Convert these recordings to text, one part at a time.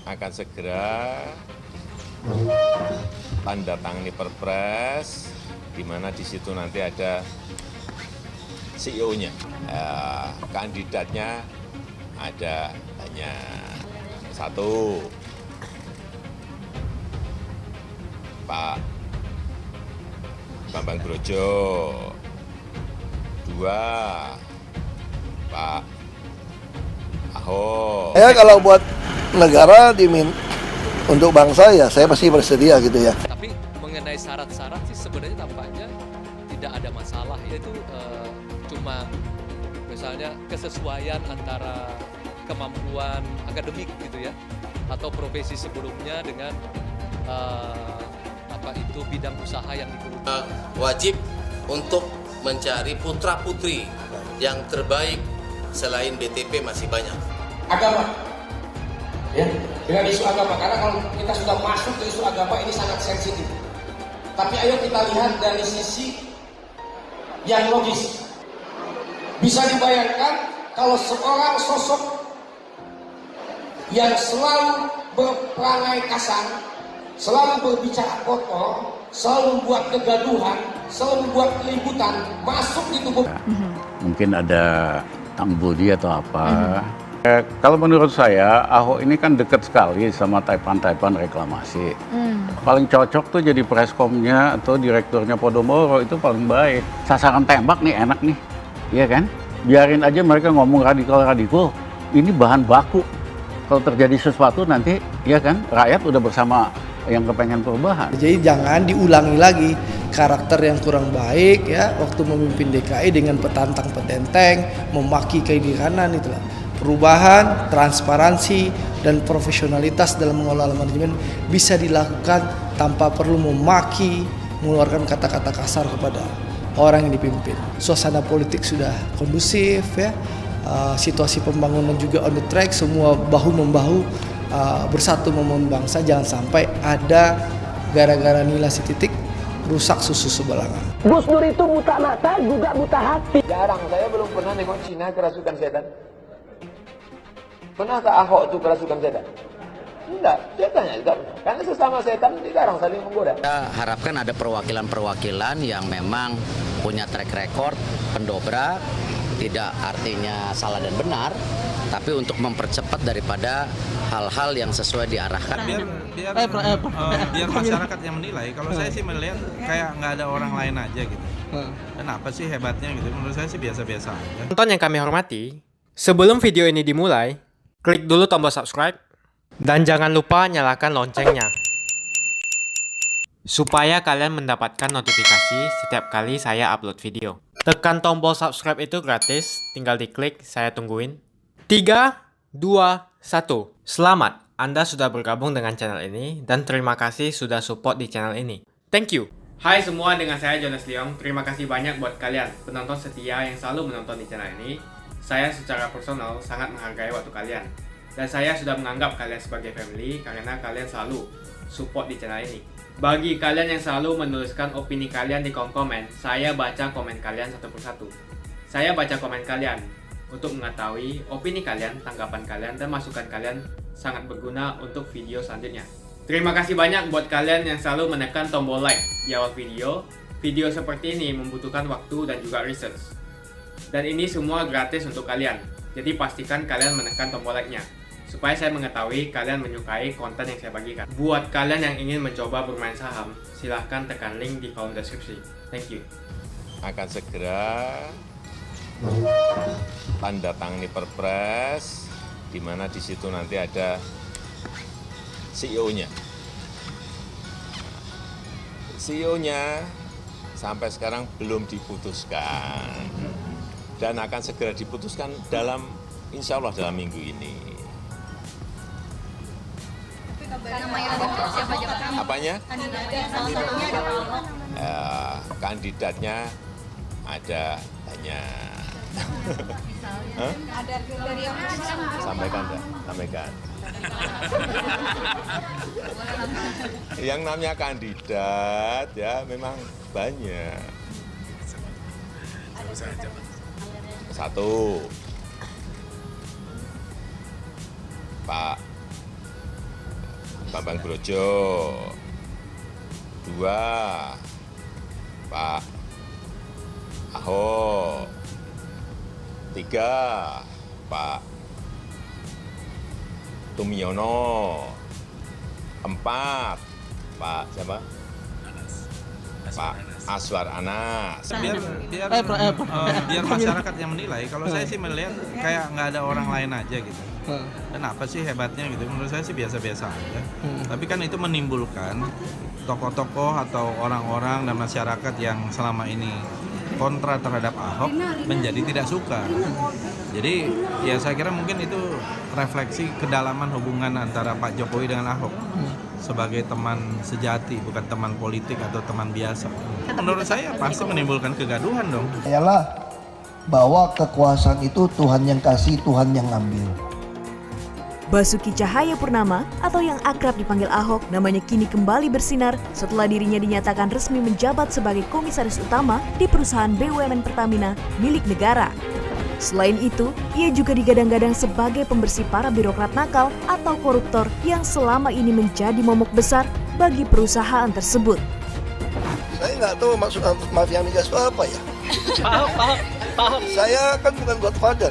akan segera tanda tangani perpres, di mana di situ nanti ada CEO-nya, kandidatnya ada hanya satu, Pak Bambang Brojo, dua, Pak Ahok. Ya kalau buat negara untuk bangsa ya saya pasti bersedia gitu ya. Tapi mengenai syarat-syarat sih sebenarnya tampaknya tidak ada masalah, yaitu cuma misalnya kesesuaian antara kemampuan akademik gitu ya, atau profesi sebelumnya dengan bidang usaha yang diperlukan. Wajib untuk mencari putra-putri yang terbaik, selain BTP masih banyak. Agama, ya, dengan isu agama, karena kalau kita sudah masuk ke isu agama ini sangat sensitif. Tapi ayo kita lihat dari sisi yang logis. Bisa dibayangkan kalau seorang sosok yang selalu berperangai kasar, selalu berbicara kotor, selalu membuat kegaduhan, selalu membuat keributan masuk di tubuh. Mungkin ada tangbudi atau apa. Kalau menurut saya, Ahok ini kan dekat sekali sama taipan-taipan reklamasi. Paling cocok tuh jadi preskomnya atau direkturnya Podomoro, itu paling baik. Sasaran tembak nih enak nih, iya kan? Biarin aja mereka ngomong radikal-radikal, ini bahan baku. Kalau terjadi sesuatu nanti, ya kan, rakyat udah bersama yang kepengen perubahan. Jadi jangan diulangi lagi karakter yang kurang baik ya waktu memimpin DKI dengan petantang petenteng, memaki kiri kanan itulah. Perubahan, transparansi, dan profesionalitas dalam mengelola manajemen bisa dilakukan tanpa perlu memaki, mengeluarkan kata-kata kasar kepada orang yang dipimpin. Suasana politik sudah kondusif ya, situasi pembangunan juga on the track, semua bahu-membahu bersatu membangun bangsa. Jangan sampai ada gara-gara nilai titik rusak susu sebelangan. Gus Dur itu buta mata juga buta hati. Jarang, saya belum pernah nengok Cina kerasukan setan. Pernahkah Ahok itu kerasukan setan? Enggak, setannya juga pernah. Karena sesama setan dilarang saling menggoda. Kita harapkan ada perwakilan-perwakilan yang memang punya track record pendobrak, tidak artinya salah dan benar, tapi untuk mempercepat daripada hal-hal yang sesuai diarahkan. Biar masyarakat yang menilai. Kalau saya sih melihat kayak nggak ada orang lain aja gitu. Dan apa sih hebatnya gitu? Menurut saya sih biasa-biasa aja. Tonton yang kami hormati, sebelum video ini dimulai, klik dulu tombol subscribe dan jangan lupa nyalakan loncengnya supaya kalian mendapatkan notifikasi setiap kali saya upload video. Tekan tombol subscribe itu gratis, tinggal diklik, saya tungguin. 3, 2, 1. Selamat, Anda sudah bergabung dengan channel ini dan terima kasih sudah support di channel ini. Thank you. Hai semua, dengan saya Jonas Leong. Terima kasih banyak buat kalian penonton setia yang selalu menonton di channel ini. Saya secara personal sangat menghargai waktu kalian. Dan saya sudah menganggap kalian sebagai family karena kalian selalu support di channel ini. Bagi kalian yang selalu menuliskan opini kalian di kolom komen, saya baca komen kalian satu persatu. Saya baca komen kalian untuk mengetahui opini kalian, tanggapan kalian, dan masukan kalian sangat berguna untuk video selanjutnya. Terima kasih banyak buat kalian yang selalu menekan tombol like di awal video. Video seperti ini membutuhkan waktu dan juga research. Dan ini semua gratis untuk kalian. Jadi pastikan kalian menekan tombol like-nya supaya saya mengetahui kalian menyukai konten yang saya bagikan. Buat kalian yang ingin mencoba bermain saham, silahkan tekan link di kolom deskripsi. Thank you. Akan segera tanda tangani perpres, di mana di situ nanti ada CEO-nya. CEO-nya sampai sekarang belum diputuskan dan akan segera diputuskan insya Allah dalam minggu ini. Apanya? Kandidatnya ada banyak. Ada kriteria Sampaikan. Yang namanya kandidat ya memang banyak. Satu, Pak Bambang Brojo. 2, Pak Ahok. 3, Pak Tumiono. 4, Pak siapa? Pak Aswar Anas. Biar masyarakat yang menilai. Kalau saya sih melihat kayak nggak ada orang lain aja gitu. Dan apa sih hebatnya gitu? Menurut saya sih biasa-biasa aja. Tapi kan itu menimbulkan tokoh-tokoh atau orang-orang dan masyarakat yang selama ini kontra terhadap Ahok menjadi tidak suka. Jadi ya saya kira mungkin itu refleksi kedalaman hubungan antara Pak Jokowi dengan Ahok sebagai teman sejati, bukan teman politik atau teman biasa. Menurut saya pasti menimbulkan kegaduhan dong. Ialah bahwa kekuasaan itu Tuhan yang kasih, Tuhan yang ngambil. Basuki Cahayapurnama atau yang akrab dipanggil Ahok namanya kini kembali bersinar setelah dirinya dinyatakan resmi menjabat sebagai komisaris utama di perusahaan BUMN Pertamina milik negara. Selain itu, ia juga digadang-gadang sebagai pembersih para birokrat nakal atau koruptor yang selama ini menjadi momok besar bagi perusahaan tersebut. Saya nggak tahu maksud mafia migas itu apa ya. Paham. Saya kan bukan godfather.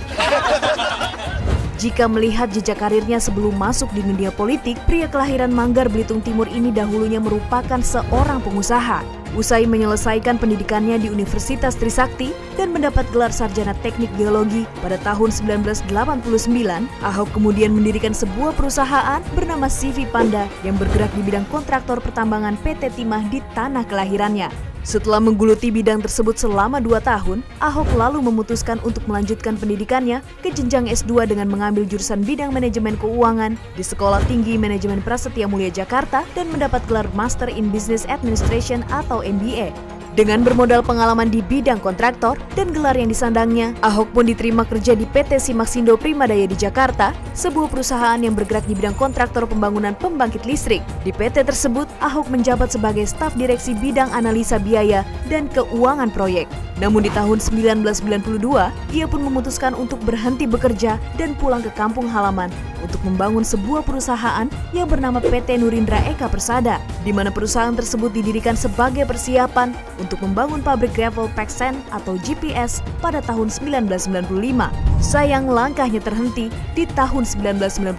Jika melihat jejak karirnya sebelum masuk di dunia politik, pria kelahiran Manggar, Belitung Timur ini dahulunya merupakan seorang pengusaha. Usai menyelesaikan pendidikannya di Universitas Trisakti dan mendapat gelar sarjana teknik geologi pada tahun 1989, Ahok kemudian mendirikan sebuah perusahaan bernama CV Panda yang bergerak di bidang kontraktor pertambangan PT Timah di tanah kelahirannya. Setelah menggeluti bidang tersebut selama 2 tahun, Ahok lalu memutuskan untuk melanjutkan pendidikannya ke jenjang S2 dengan mengambil jurusan bidang manajemen keuangan di Sekolah Tinggi Manajemen Prasetya Mulia Jakarta dan mendapat gelar Master in Business Administration atau MBA. Dengan bermodal pengalaman di bidang kontraktor dan gelar yang disandangnya, Ahok pun diterima kerja di PT Simaksindo Primadaya di Jakarta, sebuah perusahaan yang bergerak di bidang kontraktor pembangunan pembangkit listrik. Di PT tersebut, Ahok menjabat sebagai staf direksi bidang analisa biaya dan keuangan proyek. Namun di tahun 1992, ia pun memutuskan untuk berhenti bekerja dan pulang ke kampung halaman untuk membangun sebuah perusahaan yang bernama PT Nurindra Eka Persada, di mana perusahaan tersebut didirikan sebagai persiapan untuk membangun pabrik gravel Peksen atau GPS pada tahun 1995. Sayang langkahnya terhenti di tahun 1995.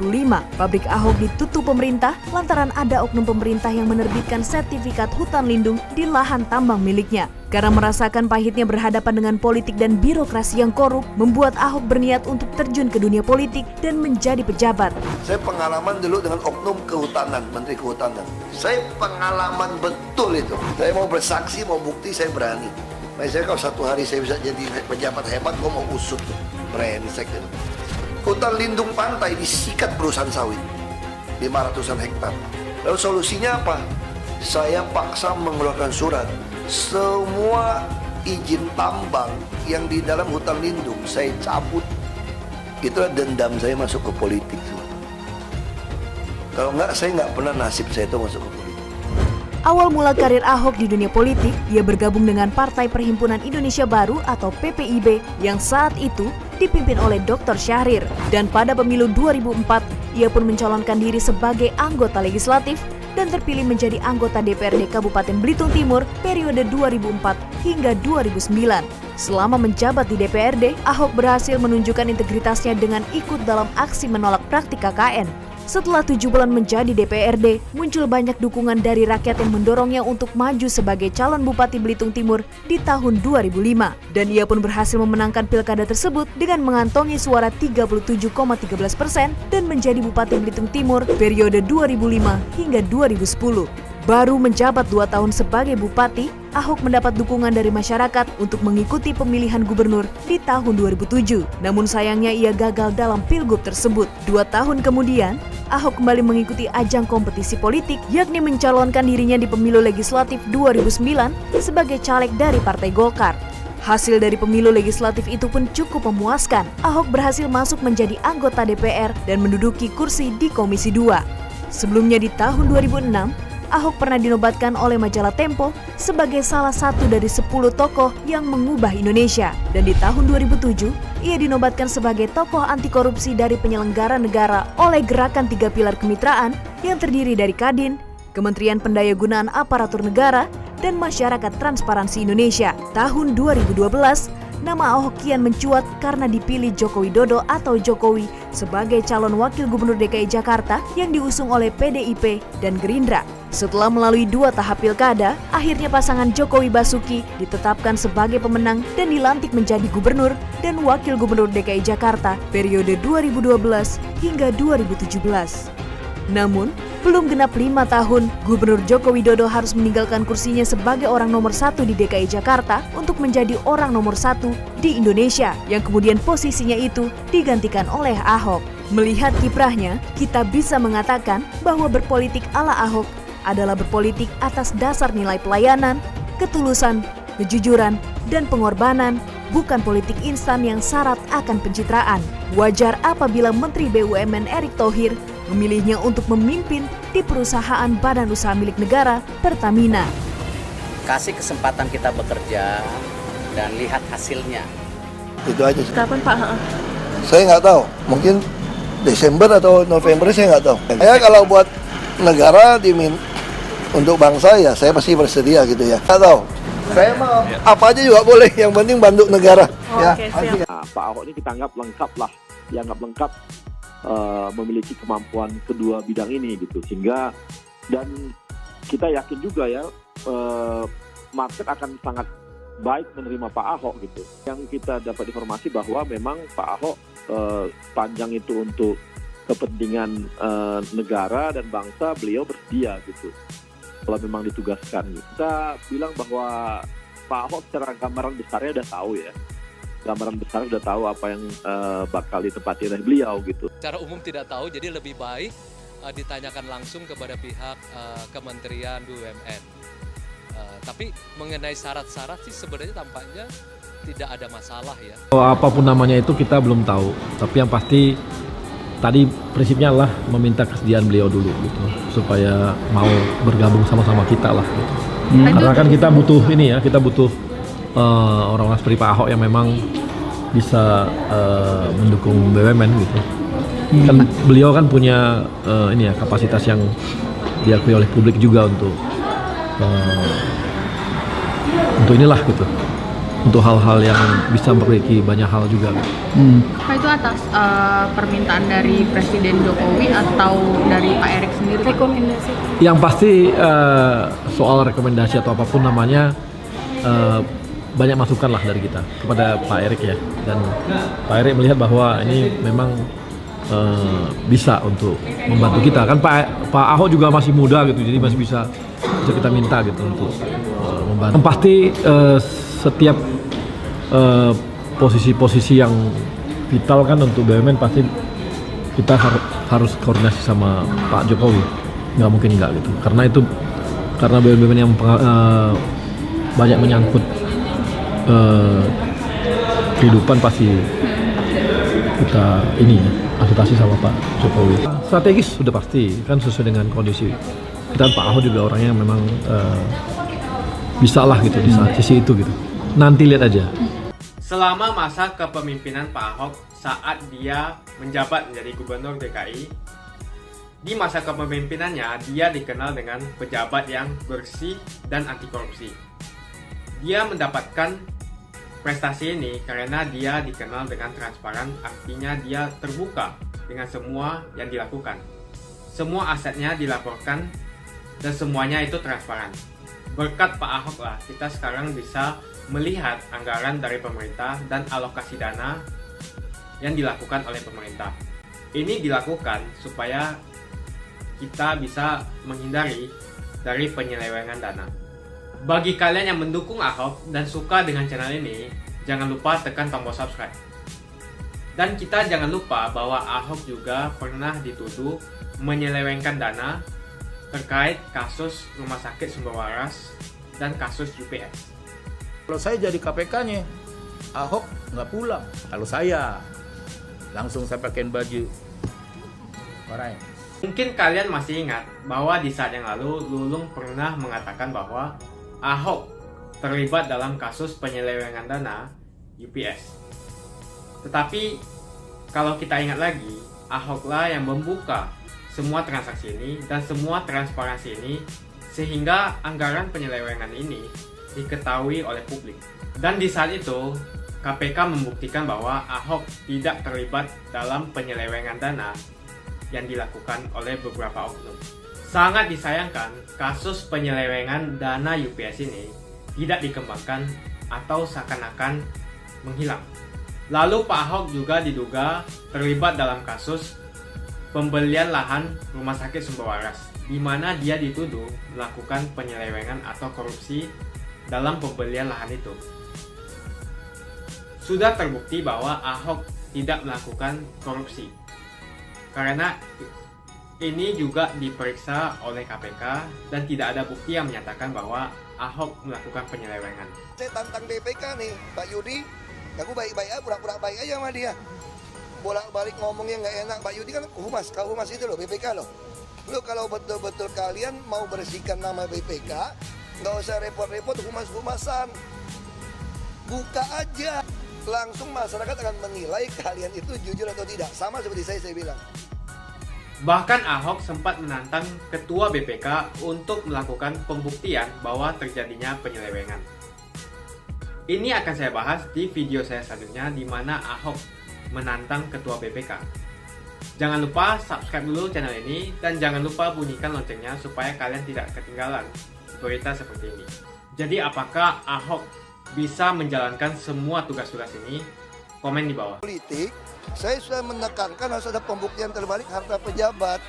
Pabrik Ahok ditutup pemerintah lantaran ada oknum pemerintah yang menerbitkan sertifikat hutan lindung di lahan tambang miliknya. Karena merasakan pahitnya berhadapan dengan politik dan birokrasi yang korup, membuat Ahok berniat untuk terjun ke dunia politik dan menjadi pejabat. Saya pengalaman dulu dengan oknum kehutanan, Menteri Kehutanan. Saya pengalaman betul itu. Saya mau bersaksi, mau bukti, saya berani. Saya kalau satu hari saya bisa jadi pejabat hebat, gue mau usut. Brengsek itu. Hutan lindung pantai disikat perusahaan sawit. 500-an hektar. Lalu solusinya apa? Saya paksa mengeluarkan surat. Semua izin tambang yang di dalam hutan lindung saya cabut. Itulah dendam saya masuk ke politik. Kalau enggak, saya nggak pernah nasib saya itu masuk ke politik. Awal mula karir Ahok di dunia politik, ia bergabung dengan Partai Perhimpunan Indonesia Baru atau PPIB yang saat itu dipimpin oleh Dr. Syahrir. Dan pada pemilu 2004, ia pun mencalonkan diri sebagai anggota legislatif dan terpilih menjadi anggota DPRD Kabupaten Belitung Timur periode 2004 hingga 2009. Selama menjabat di DPRD, Ahok berhasil menunjukkan integritasnya dengan ikut dalam aksi menolak praktik KKN. Setelah 7 bulan menjadi DPRD, muncul banyak dukungan dari rakyat yang mendorongnya untuk maju sebagai calon Bupati Belitung Timur di tahun 2005. Dan ia pun berhasil memenangkan pilkada tersebut dengan mengantongi suara 37,13% dan menjadi Bupati Belitung Timur periode 2005 hingga 2010. Baru menjabat 2 tahun sebagai bupati, Ahok mendapat dukungan dari masyarakat untuk mengikuti pemilihan gubernur di tahun 2007. Namun sayangnya ia gagal dalam pilgub tersebut. 2 tahun kemudian, Ahok kembali mengikuti ajang kompetisi politik, yakni mencalonkan dirinya di pemilu legislatif 2009 sebagai caleg dari Partai Golkar. Hasil dari pemilu legislatif itu pun cukup memuaskan. Ahok berhasil masuk menjadi anggota DPR dan menduduki kursi di Komisi 2. Sebelumnya di tahun 2006, Ahok pernah dinobatkan oleh majalah Tempo sebagai salah satu dari 10 tokoh yang mengubah Indonesia. Dan di tahun 2007, ia dinobatkan sebagai tokoh anti korupsi dari penyelenggara negara oleh Gerakan 3 Pilar Kemitraan yang terdiri dari Kadin, Kementerian Pendayagunaan Aparatur Negara, dan Masyarakat Transparansi Indonesia. Tahun 2012, nama Ahok kian mencuat karena dipilih Joko Widodo atau Jokowi sebagai calon wakil gubernur DKI Jakarta yang diusung oleh PDIP dan Gerindra. Setelah melalui 2 tahap pilkada, akhirnya pasangan Jokowi Basuki ditetapkan sebagai pemenang dan dilantik menjadi gubernur dan wakil gubernur DKI Jakarta periode 2012 hingga 2017. Namun, belum genap 5 tahun, Gubernur Joko Widodo harus meninggalkan kursinya sebagai orang nomor 1 di DKI Jakarta untuk menjadi orang nomor 1 di Indonesia, yang kemudian posisinya itu digantikan oleh Ahok. Melihat kiprahnya, kita bisa mengatakan bahwa berpolitik ala Ahok adalah berpolitik atas dasar nilai pelayanan, ketulusan, kejujuran, dan pengorbanan, bukan politik instan yang syarat akan pencitraan. Wajar apabila Menteri BUMN Erick Thohir memilihnya untuk memimpin di perusahaan badan usaha milik negara Pertamina. Kasih kesempatan kita bekerja dan lihat hasilnya. Itu aja sih. Kapan Pak? Saya nggak tahu, mungkin Desember atau November, saya nggak tahu. Saya kalau buat negara untuk bangsa ya saya pasti bersedia gitu ya. Nggak tahu. Saya mau apa aja juga boleh, yang penting bantu negara. Nah, Pak Ahok ini kita anggap lengkap lah, dianggap lengkap memiliki kemampuan kedua bidang ini gitu, sehingga dan kita yakin juga ya market akan sangat baik menerima Pak Ahok gitu. Yang kita dapat informasi bahwa memang Pak Ahok panjang itu untuk kepentingan negara dan bangsa, beliau bersedia gitu kalau memang ditugaskan gitu. Kita bilang bahwa Pak Ahok secara gambaran besarnya udah tahu ya, gambaran besar udah tahu apa yang bakal ditempati oleh beliau gitu. Secara umum tidak tahu, jadi lebih baik ditanyakan langsung kepada pihak Kementerian BUMN. Tapi mengenai syarat-syarat sih sebenarnya tampaknya tidak ada masalah ya. Apapun namanya itu kita belum tahu, tapi yang pasti tadi prinsipnya adalah meminta kesediaan beliau dulu gitu, supaya mau bergabung sama-sama kita lah gitu. Karena kan kita butuh ini ya, kita butuh orang-orang seperti Pak Ahok yang memang bisa mendukung BUMN gitu. Kan beliau kan punya ini ya, kapasitas yang diakui oleh publik juga untuk inilah gitu, untuk hal-hal yang bisa memperbaiki banyak hal juga. Apa itu atas permintaan dari Presiden Jokowi atau dari Pak Erick sendiri? Rekomendasi. Yang pasti soal rekomendasi atau apapun namanya, banyak masukan lah dari kita kepada Pak Erick ya, dan Pak Erick melihat bahwa ini memang bisa untuk membantu kita. Kan Pak Ahok juga masih muda gitu, jadi masih bisa kita minta gitu untuk membantu. Yang pasti setiap posisi-posisi yang vital kan untuk BUMN pasti kita harus koordinasi sama Pak Jokowi, nggak mungkin nggak gitu, karena BUMN yang banyak menyangkut kehidupan pasti kita ini ya, konsultasi sama Pak Jokowi. Strategis sudah pasti kan sesuai dengan kondisi. Dan Pak Ahok juga orangnya yang memang bisa lah gitu di sisi itu gitu. Nanti lihat aja. Selama masa kepemimpinan Pak Ahok saat dia menjabat menjadi gubernur DKI, di masa kepemimpinannya dia dikenal dengan pejabat yang bersih dan anti korupsi. Dia mendapatkan prestasi ini karena dia dikenal dengan transparan, artinya dia terbuka dengan semua yang dilakukan. Semua asetnya dilaporkan dan semuanya itu transparan. Berkat Pak Ahok lah kita sekarang bisa melihat anggaran dari pemerintah dan alokasi dana yang dilakukan oleh pemerintah. Ini dilakukan supaya kita bisa menghindari dari penyelewengan dana. Bagi kalian yang mendukung Ahok dan suka dengan channel ini, jangan lupa tekan tombol subscribe. Dan kita jangan lupa bahwa Ahok juga pernah dituduh menyelewengkan dana terkait kasus Rumah Sakit Sumber Waras dan kasus UPS. Kalau saya jadi KPK-nya, Ahok nggak pulang. Kalau saya, langsung saya pakaiin baju oranye. Mungkin kalian masih ingat bahwa di saat yang lalu Lulung pernah mengatakan bahwa Ahok terlibat dalam kasus penyelewengan dana UPS. Tetapi kalau kita ingat lagi, Ahoklah yang membuka semua transaksi ini dan semua transparansi ini sehingga anggaran penyelewengan ini diketahui oleh publik. Dan di saat itu, KPK membuktikan bahwa Ahok tidak terlibat dalam penyelewengan dana yang dilakukan oleh beberapa oknum. Sangat disayangkan, kasus penyelewengan dana UPS ini tidak dikembangkan atau seakan-akan menghilang. Lalu Pak Ahok juga diduga terlibat dalam kasus pembelian lahan Rumah Sakit Sumber Waras, di mana dia dituduh melakukan penyelewengan atau korupsi dalam pembelian lahan itu. Sudah terbukti bahwa Ahok tidak melakukan korupsi, karena ini juga diperiksa oleh KPK dan tidak ada bukti yang menyatakan bahwa Ahok melakukan penyelewengan. Saya tantang BPK nih, Pak Yudi. Aku baik-baik aja, pura-pura baik aja sama dia. Bolak-balik ngomongnya nggak enak. Pak Yudi kan humas, kau humas itu loh, BPK loh. Lo kalau betul-betul kalian mau bersihkan nama BPK, nggak usah repot-repot humas-humasan. Buka aja. Langsung masyarakat akan menilai kalian itu jujur atau tidak. Sama seperti saya bilang. Bahkan Ahok sempat menantang Ketua BPK untuk melakukan pembuktian bahwa terjadinya penyelewengan. Ini akan saya bahas di video saya selanjutnya di mana Ahok menantang Ketua BPK. Jangan lupa subscribe dulu channel ini dan jangan lupa bunyikan loncengnya supaya kalian tidak ketinggalan berita seperti ini. Jadi apakah Ahok bisa menjalankan semua tugas-tugas ini? Komen di bawah. Politik, saya sudah menekankan harus ada pembuktian terbalik harta pejabat.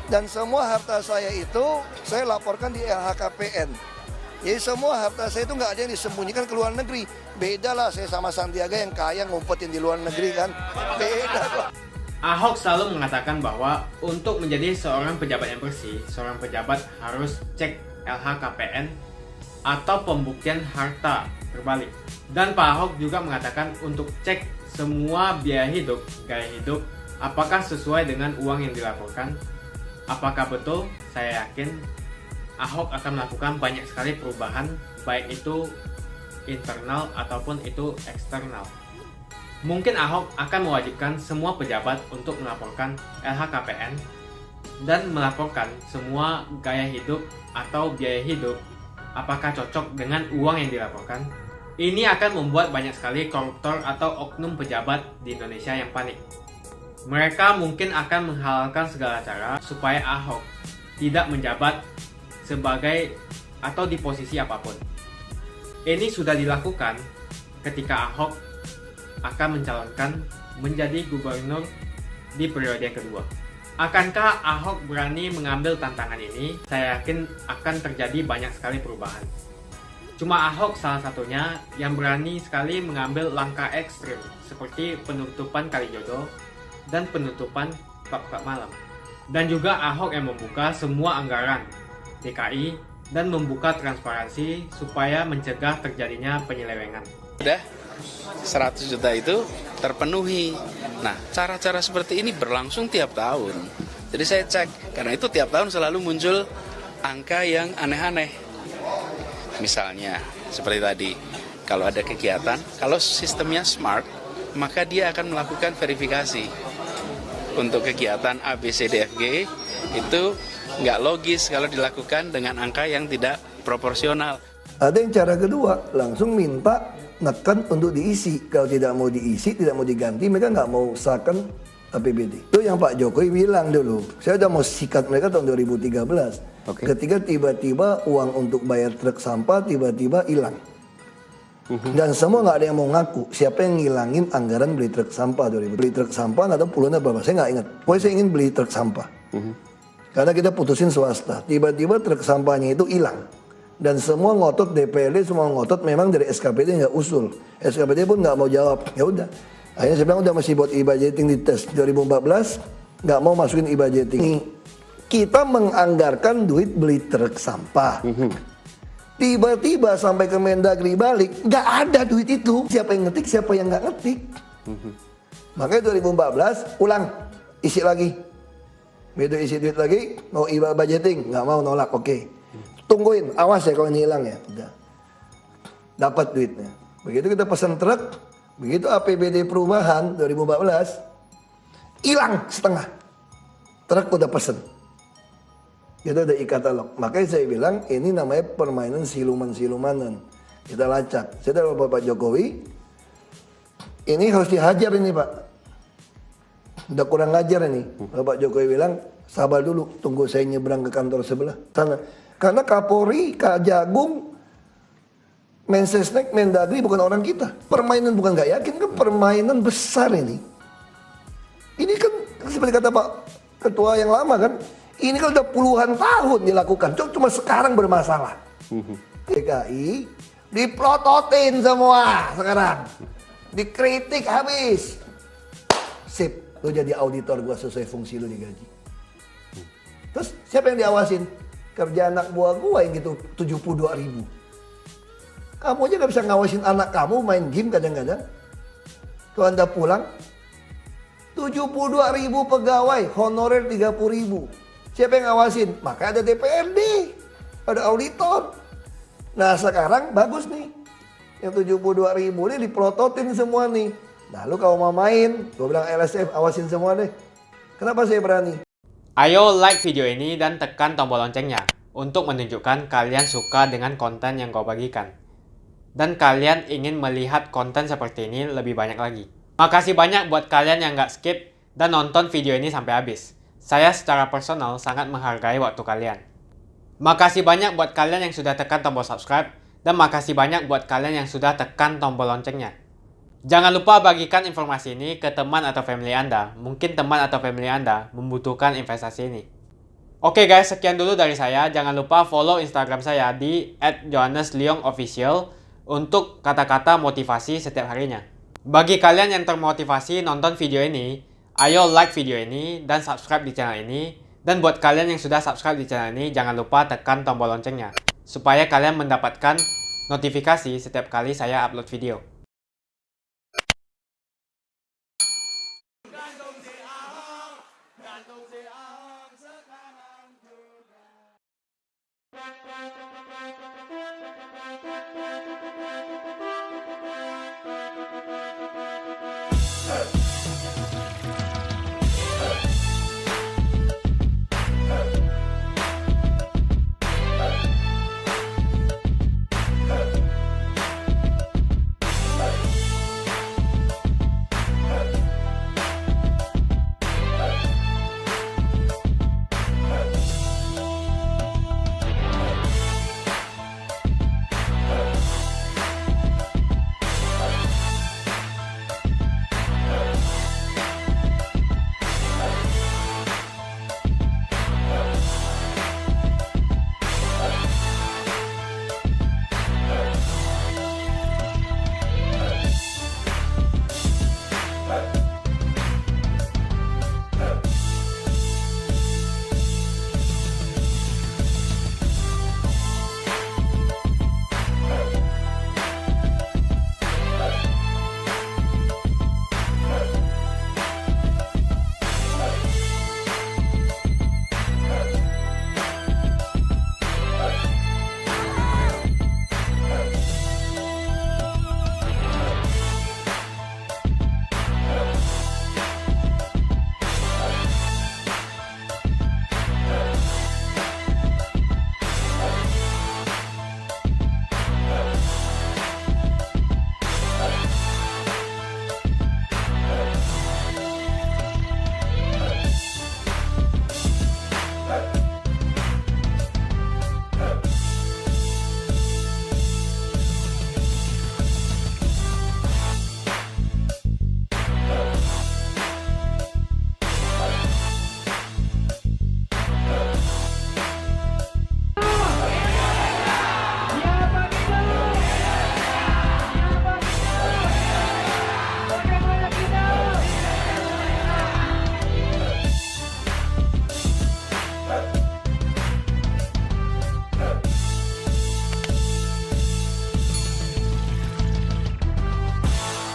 Dan semua harta saya itu saya laporkan di LHKPN. Jadi semua harta saya itu nggak ada yang disembunyikan ke luar negeri. Beda lah saya sama Sandiaga yang kaya ngumpetin di luar negeri kan. Beda kok. Ahok selalu mengatakan bahwa untuk menjadi seorang pejabat yang bersih, seorang pejabat harus cek LHKPN atau pembuktian harta terbalik. Dan Pak Ahok juga mengatakan untuk cek semua biaya hidup, gaya hidup, apakah sesuai dengan uang yang dilaporkan. Apakah betul? Saya yakin Ahok akan melakukan banyak sekali perubahan, baik itu internal ataupun itu eksternal. Mungkin Ahok akan mewajibkan semua pejabat untuk melaporkan LHKPN dan melaporkan semua gaya hidup atau biaya hidup apakah cocok dengan uang yang dilaporkan. Ini akan membuat banyak sekali koruptor atau oknum pejabat di Indonesia yang panik. Mereka mungkin akan menghalalkan segala cara supaya Ahok tidak menjabat sebagai atau di posisi apapun. Ini sudah dilakukan ketika Ahok akan mencalonkan menjadi gubernur di periode yang kedua. Akankah Ahok berani mengambil tantangan ini? Saya yakin akan terjadi banyak sekali perubahan. Cuma Ahok salah satunya yang berani sekali mengambil langkah ekstrim seperti penutupan Kalijodo dan penutupan klub-klub malam. Dan juga Ahok yang membuka semua anggaran DKI dan membuka transparansi supaya mencegah terjadinya penyelewengan. Udah 100 juta itu terpenuhi. Nah, cara-cara seperti ini berlangsung tiap tahun. Jadi saya cek, karena itu tiap tahun selalu muncul angka yang aneh-aneh. Misalnya, seperti tadi, kalau ada kegiatan, kalau sistemnya smart, maka dia akan melakukan verifikasi. Untuk kegiatan ABCDFG itu nggak logis kalau dilakukan dengan angka yang tidak proporsional. Ada yang cara kedua, langsung minta neken untuk diisi. Kalau tidak mau diisi, tidak mau diganti, mereka nggak mau usahakan APBD. Itu yang Pak Jokowi bilang dulu. Saya udah mau sikat mereka tahun 2013. Ketika tiba-tiba uang untuk bayar truk sampah tiba-tiba hilang. Dan semua nggak ada yang mau ngaku siapa yang ngilangin anggaran beli truk sampah 2000. Beli truk sampah nggak tahu puluhnya berapa, saya nggak ingat. Pokoknya saya ingin beli truk sampah. Karena kita putusin swasta. Tiba-tiba truk sampahnya itu hilang. Dan semua ngotot, DPRD semua ngotot, memang dari SKPD nggak usul. SKPD pun nggak mau jawab. Ya udah. Akhirnya saya bilang udah masih buat e-budgeting di tes 2014, nggak mau masukin e-budgeting. Kita menganggarkan duit beli truk sampah. Tiba-tiba sampai ke Mendagri balik, nggak ada duit itu. Siapa yang ngetik, siapa yang nggak ngetik. Makanya 2014 ulang, isi lagi. Begitu isi duit lagi, mau IBA budgeting, nggak mau, nolak, oke. Tungguin, awas ya kalau ini hilang ya. Udah. Dapat duitnya. Begitu kita pesan truk, begitu APBD perubahan 2014, hilang setengah. Truk udah pesen. Itu ada e-katalog. Makanya saya bilang ini namanya permainan siluman-silumanan. Kita lacak. Saya dari Bapak Jokowi, ini harus dihajar ini Pak. Udah kurang ngajar ini. Bapak Jokowi bilang, sabar dulu, tunggu saya nyebrang ke kantor sebelah sana. Karena Kapolri, Kajagung, Mensesnek, Mendagri bukan orang kita. Permainan bukan nggak yakin, kan permainan besar ini. Ini kan seperti kata Pak Ketua yang lama kan, ini kan udah puluhan tahun dilakukan, cuma sekarang bermasalah. DKI diprototin semua sekarang, dikritik habis. Sip, lu jadi auditor gua sesuai fungsi lu digaji. Terus siapa yang diawasin? Kerja anak buah gua yang gitu 72.000. Kamu aja gak bisa ngawasin anak kamu main game kadang-kadang. Kalau Anda pulang, 72.000 pegawai, honorer 30.000. Siapa yang ngawasin? Maka ada DPRD, ada auditor. Nah sekarang bagus nih, yang 72.000 ini diprototin semua nih. Nah lu kalau mau main, gue bilang LSF awasin semua deh. Kenapa saya berani? Ayo like video ini dan tekan tombol loncengnya untuk menunjukkan kalian suka dengan konten yang gue bagikan. Dan kalian ingin melihat konten seperti ini lebih banyak lagi. Makasih banyak buat kalian yang gak skip dan nonton video ini sampai habis. Saya secara personal sangat menghargai waktu kalian. Makasih banyak buat kalian yang sudah tekan tombol subscribe. Dan makasih banyak buat kalian yang sudah tekan tombol loncengnya. Jangan lupa bagikan informasi ini ke teman atau family Anda. Mungkin teman atau family Anda membutuhkan investasi ini. Oke guys, sekian dulu dari saya. Jangan lupa follow Instagram saya di @johannesleongofficial untuk kata-kata motivasi setiap harinya. Bagi kalian yang termotivasi nonton video ini, ayo like video ini dan subscribe di channel ini. Dan buat kalian yang sudah subscribe di channel ini, jangan lupa tekan tombol loncengnya supaya kalian mendapatkan notifikasi setiap kali saya upload video.